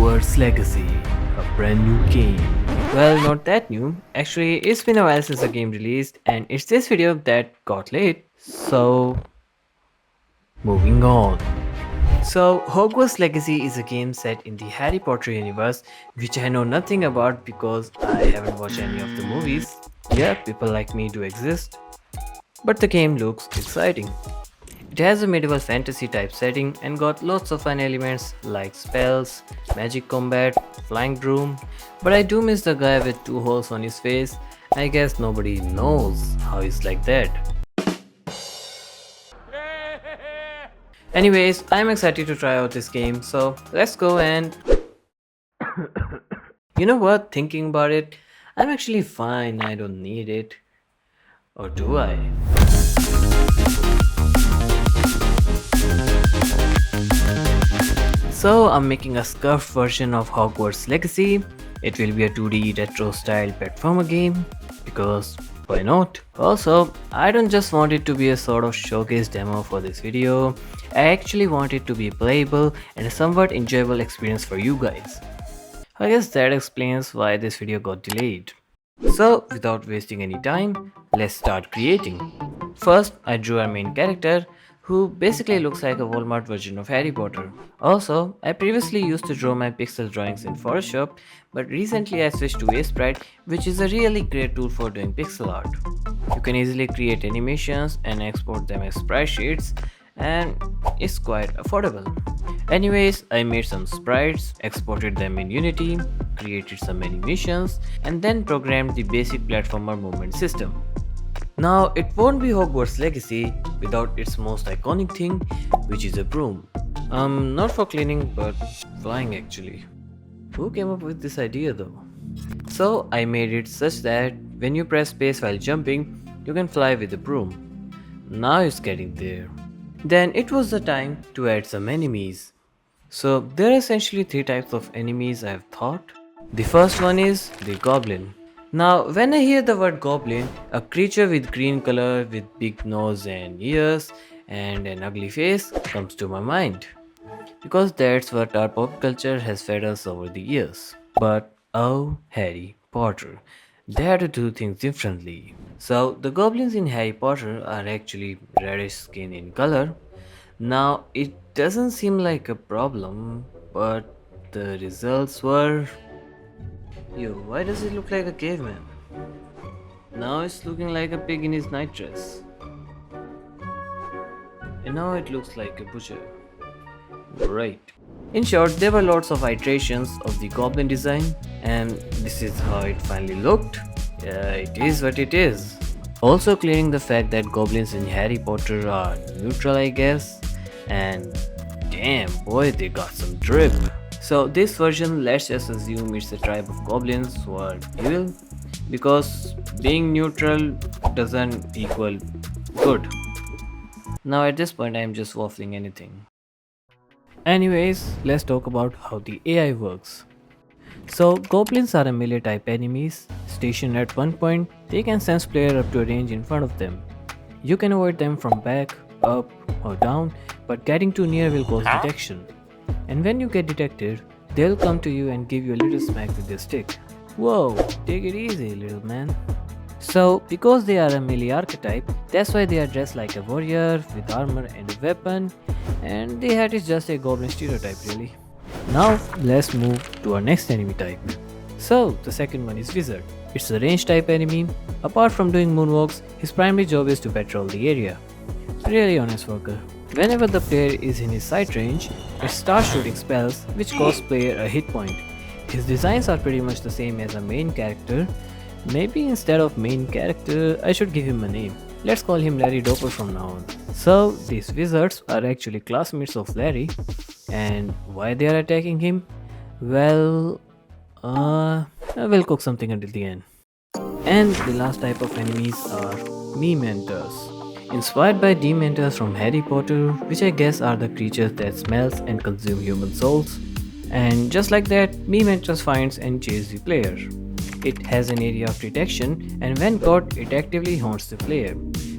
Hogwarts Legacy, a brand new game. Well, not that new. Actually, it's been a while since the game released, and it's this video that got late. So, moving on. So, Hogwarts Legacy is a game set in the Harry Potter universe, which I know nothing about because I haven't watched any of the movies. Yeah, people like me do exist. But the game looks exciting. It has a medieval fantasy type setting and got lots of fun elements like spells, magic combat, flying broom, but I do miss the guy with two holes on his face. I guess nobody knows how he's like that. Anyways, I'm excited to try out this game, so let's go and you know what, thinking about it, I'm actually fine, I don't need it. Or do I? So I'm making a scuffed version of Hogwarts Legacy. It will be a 2D retro style platformer game because why not? Also, I don't just want it to be a sort of showcase demo for this video. I actually want it to be playable and a somewhat enjoyable experience for you guys. I guess that explains why this video got delayed. So without wasting any time, let's start creating. First, I drew our main character, who basically looks like a Walmart version of Harry Potter. Also, I previously used to draw my pixel drawings in Photoshop, but recently I switched to Sprite, which is a really great tool for doing pixel art. You can easily create animations and export them as sprite sheets, and it's quite affordable. Anyways, I made some sprites, exported them in Unity, created some animations, and then programmed the basic platformer movement system. Now, it won't be Hogwarts Legacy without its most iconic thing, which is a broom. Not for cleaning, but flying actually. Who came up with this idea though? So, I made it such that when you press space while jumping, you can fly with the broom. Now it's getting there. Then it was the time to add some enemies. So, there are essentially three types of enemies I have thought. The first one is the Goblin. Now, when I hear the word goblin, a creature with green color with big nose and ears and an ugly face comes to my mind. Because that's what our pop culture has fed us over the years. But oh, Harry Potter, they had to do things differently. So, the goblins in Harry Potter are actually reddish skin in color. Now, it doesn't seem like a problem, but the results were. Yo, why does it look like a caveman? Now it's looking like a pig in his night dress. And now it looks like a butcher. Right. In short, there were lots of iterations of the goblin design, and this is how it finally looked. Yeah, it is what it is. Also clearing the fact that goblins in Harry Potter are neutral, I guess. And damn, boy, they got some drip. So this version, let's just assume it's a tribe of goblins who are evil, because being neutral doesn't equal good. Now at this point I'm just waffling anything. Anyways, let's talk about how the AI works. So goblins are a melee type enemies. Stationed at one point, they can sense player up to a range in front of them. You can avoid them from back, up or down, but getting too near will cause detection. And when you get detected, they'll come to you and give you a little smack with their stick. Whoa, take it easy, little man. So, because they are a melee archetype, that's why they are dressed like a warrior with armor and a weapon, and the hat is just a goblin stereotype, really. Now, let's move to our next enemy type. So, the second one is Wizard. It's a range type enemy. Apart from doing moonwalks, his primary job is to patrol the area. Really honest worker. Whenever the player is in his sight range, it starts shooting spells which cost player a hit point. His designs are pretty much the same as a main character. Maybe instead of main character, I should give him a name. Let's call him Larry Doper from now on. So, these wizards are actually classmates of Larry. And why they are attacking him? Well, I will cook something until the end. And the last type of enemies are Mementors. Inspired by Dementors from Harry Potter, which I guess are the creatures that smells and consume human souls. And just like that, Mementors finds and chases the player. It has an area of detection, and when caught, it actively haunts the player.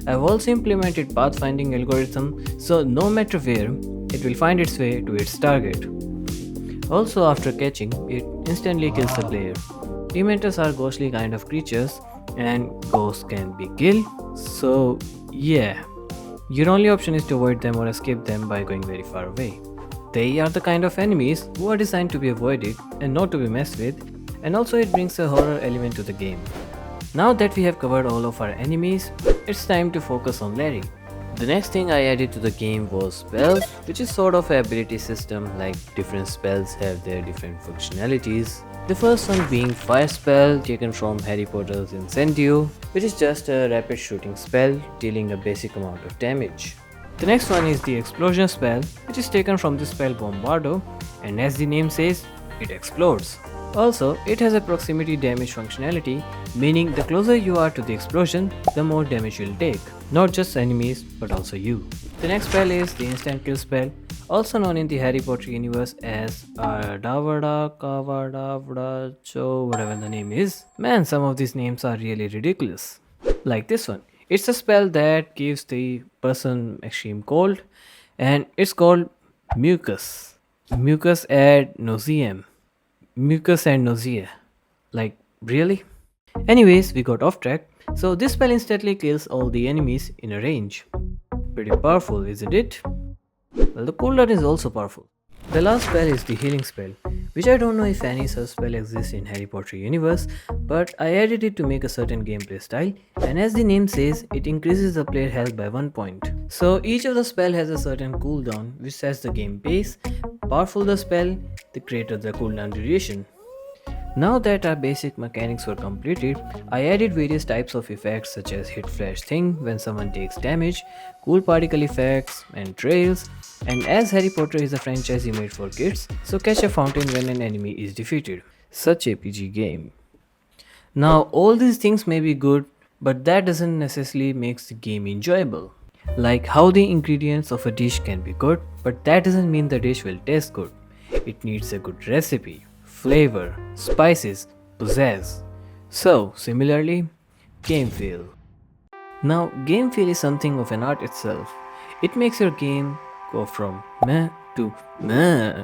I've also implemented pathfinding algorithm, so no matter where, it will find its way to its target. Also, after catching, it instantly kills the player. Dementors are ghostly kind of creatures, and ghosts can be killed. So, yeah, your only option is to avoid them or escape them by going very far away. They are the kind of enemies who are designed to be avoided and not to be messed with, and also it brings a horror element to the game. Now that we have covered all of our enemies, it's time to focus on Larry. The next thing I added to the game was spells, which is sort of an ability system, like different spells have their different functionalities. The first one being Fire Spell, taken from Harry Potter's Incendio, which is just a rapid shooting spell dealing a basic amount of damage. The next one is the Explosion Spell, which is taken from the spell Bombardo, and as the name says, it explodes. Also, it has a proximity damage functionality, meaning the closer you are to the explosion, the more damage you'll take. Not just enemies, but also you. The next spell is the Instant Kill spell, also known in the Harry Potter universe as Davada Kavada Cho, whatever the name is. Man, some of these names are really ridiculous. Like this one. It's a spell that gives the person extreme cold, and it's called Mucus. Mucus ad nauseam. Mucus and nausea. Like, really? Anyways, we got off track. So, this spell instantly kills all the enemies in a range. Pretty powerful, isn't it? Well, the cooldown is also powerful. The last spell is the healing spell, which I don't know if any such spell exists in Harry Potter universe, but I added it to make a certain gameplay style, and as the name says, it increases the player health by 1 point. So each of the spell has a certain cooldown, which sets the game pace. Powerful the spell, the greater the cooldown duration. Now that our basic mechanics were completed, I added various types of effects such as hit flash thing when someone takes damage, cool particle effects, and trails, and as Harry Potter is a franchise made for kids, so catch a fountain when an enemy is defeated. Such a PG game. Now all these things may be good, but that doesn't necessarily makes the game enjoyable. Like how the ingredients of a dish can be good, but that doesn't mean the dish will taste good. It needs a good recipe, flavor, spices, pizzazz. So, similarly, game feel. Now, game feel is something of an art itself. It makes your game go from meh to meh.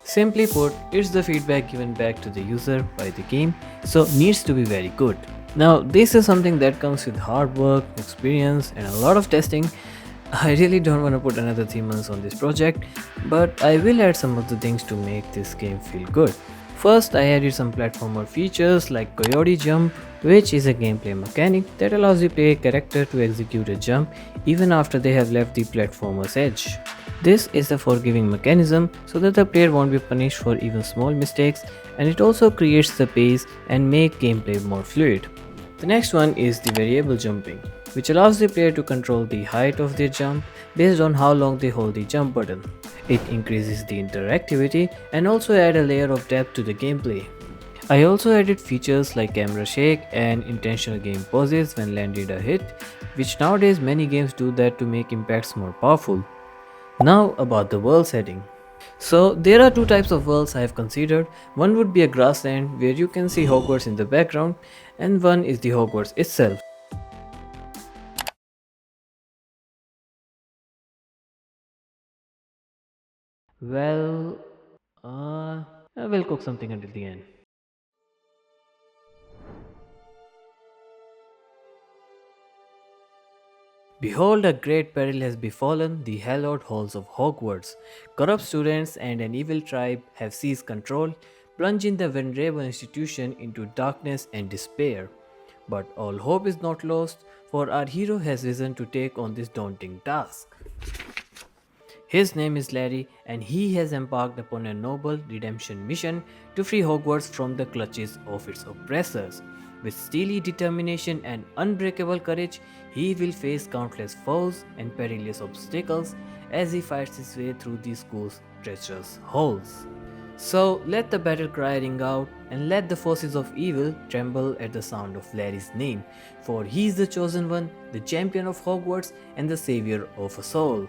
Simply put, it's the feedback given back to the user by the game, so needs to be very good. Now, this is something that comes with hard work, experience, and a lot of testing. I really don't want to put another 3 months on this project, but I will add some of the things to make this game feel good. First, I added some platformer features like Coyote Jump, which is a gameplay mechanic that allows the player character to execute a jump even after they have left the platformer's edge. This is a forgiving mechanism so that the player won't be punished for even small mistakes, and it also creates the pace and make gameplay more fluid. The next one is the variable jumping, which allows the player to control the height of their jump based on how long they hold the jump button. It increases the interactivity and also add a layer of depth to the gameplay. I also added features like camera shake and intentional game pauses when landed a hit, which nowadays many games do that to make impacts more powerful. Now about the world setting. So there are two types of worlds I have considered. One would be a grassland where you can see Hogwarts in the background, and one is the Hogwarts itself. Well, I will cook something until the end. Behold, a great peril has befallen the hallowed halls of Hogwarts. Corrupt students and an evil tribe have seized control, plunging the venerable institution into darkness and despair. But all hope is not lost, for our hero has risen to take on this daunting task. His name is Larry, and he has embarked upon a noble redemption mission to free Hogwarts from the clutches of its oppressors. With steely determination and unbreakable courage, he will face countless foes and perilous obstacles as he fights his way through the school's treacherous halls. So let the battle cry ring out, and let the forces of evil tremble at the sound of Larry's name, for he is the chosen one, the champion of Hogwarts, and the savior of us all.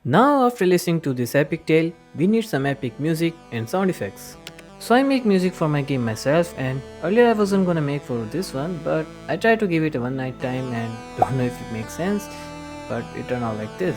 Now, after listening to this epic tale, we need some epic music and sound effects. So I make music for my game myself, and earlier I wasn't gonna make for this one, but I tried to give it a one night time and don't know if it makes sense, but it turned out like this.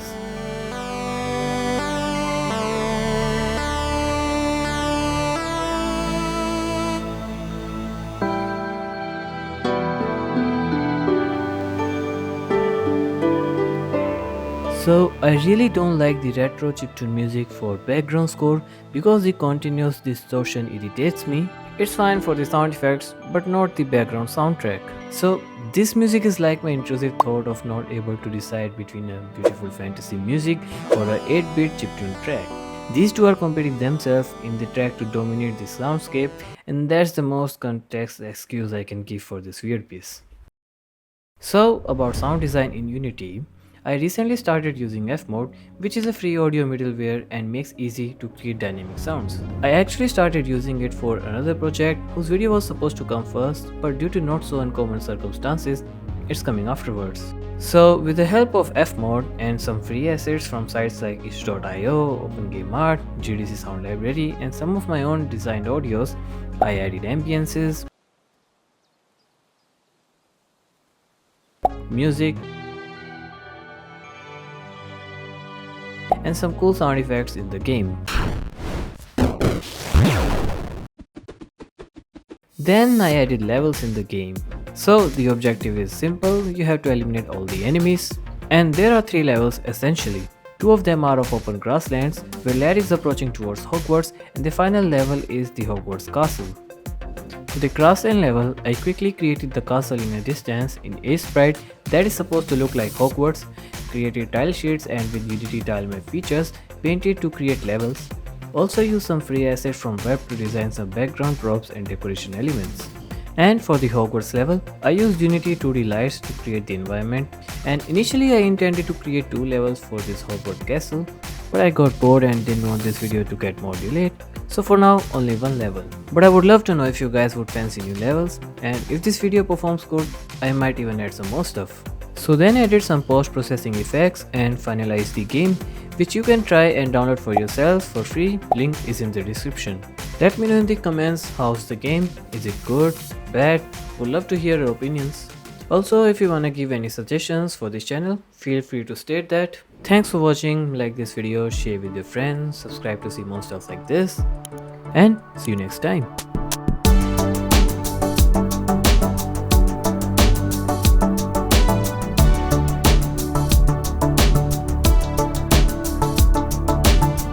So I really don't like the retro chiptune music for background score because the continuous distortion irritates me. It's fine for the sound effects but not the background soundtrack. So this music is like my intrusive thought of not able to decide between a beautiful fantasy music or a 8-bit chiptune track. These two are competing themselves in the track to dominate the soundscape, and that's the most context excuse I can give for this weird piece. So, about sound design in Unity, I recently started using Fmode, which is a free audio middleware and makes easy to create dynamic sounds. I actually started using it for another project whose video was supposed to come first, but due to not so uncommon circumstances, it's coming afterwards. So, with the help of Fmode and some free assets from sites like itch.io, OpenGameArt, GDC Sound Library, and some of my own designed audios, I added ambiances, music, and some cool sound effects in the game. Then I added levels in the game. So the objective is simple, you have to eliminate all the enemies, and there are 3 levels essentially. 2 of them are of open grasslands where Larry is approaching towards Hogwarts, and the final level is the Hogwarts castle. For the grassland level, I quickly created the castle in a distance in a sprite that is supposed to look like Hogwarts, created tile sheets and with Unity tile map features, painted to create levels. Also used some free assets from web to design some background props and decoration elements. And for the Hogwarts level, I used Unity 2D lights to create the environment, and initially I intended to create 2 levels for this Hogwarts castle, but I got bored and didn't want this video to get more delayed, so for now only 1 level. But I would love to know if you guys would fancy new levels, and if this video performs good, I might even add some more stuff. So then I did some post-processing effects and finalized the game, which you can try and download for yourself for free, link is in the description. Let me know in the comments how's the game, is it good, bad, would love to hear your opinions. Also, if you wanna give any suggestions for this channel, feel free to state that. Thanks for watching, like this video, share with your friends, subscribe to see more stuff like this, and see you next time.